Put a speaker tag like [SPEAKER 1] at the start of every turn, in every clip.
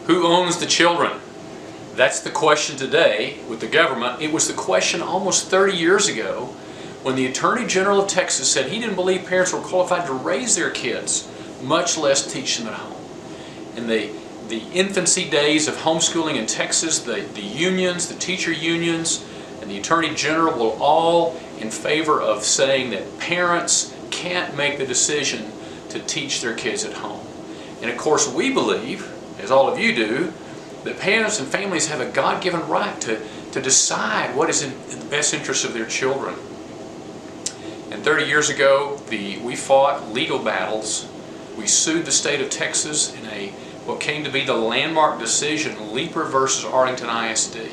[SPEAKER 1] Who owns the children? That's the question today with the government. It was the question almost 30 years ago when the Attorney General of Texas said he didn't believe parents were qualified to raise their kids, much less teach them at home. In the infancy days of homeschooling in Texas, the unions, the teacher unions, and the Attorney General were all in favor of saying that parents can't make the decision to teach their kids at home. And of course we believe, as all of you do, that parents and families have a God-given right to decide what is in the best interest of their children. And 30 years ago, we fought legal battles. We sued the state of Texas in what came to be the landmark decision, Leeper versus Arlington ISD.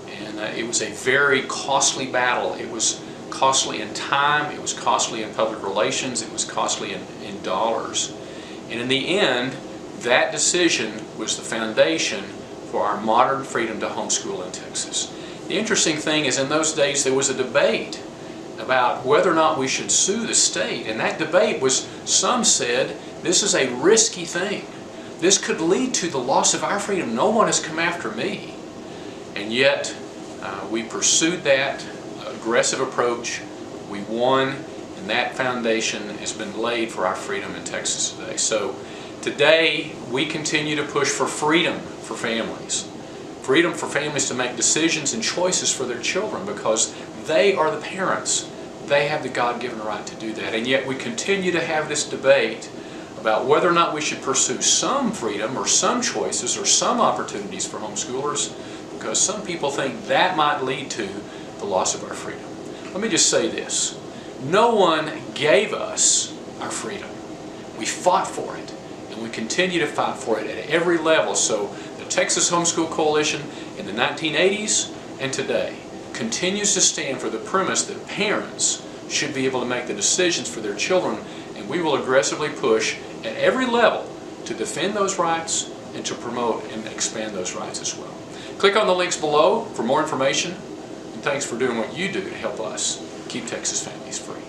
[SPEAKER 1] And it was a very costly battle. It was costly in time, it was costly in public relations, it was costly in dollars. And in the end, that decision was the foundation for our modern freedom to homeschool in Texas. The interesting thing is, in those days there was a debate about whether or not we should sue the state, and that debate was, some said, this is a risky thing. This could lead to the loss of our freedom. No one has come after me. And yet we pursued that aggressive approach. We won, and that foundation has been laid for our freedom in Texas today. So today we continue to push for freedom for families. Freedom for families to make decisions and choices for their children, because they are the parents. They have the God-given right to do that. And yet we continue to have this debate about whether or not we should pursue some freedom or some choices or some opportunities for homeschoolers, because some people think that might lead to the loss of our freedom. Let me just say this. No one gave us our freedom. We fought for it, and we continue to fight for it at every level. So the Texas Homeschool Coalition in the 1980s and today continues to stand for the premise that parents should be able to make the decisions for their children, and we will aggressively push at every level to defend those rights and to promote and expand those rights as well. Click on the links below for more information, and thanks for doing what you do to help us keep Texas families free.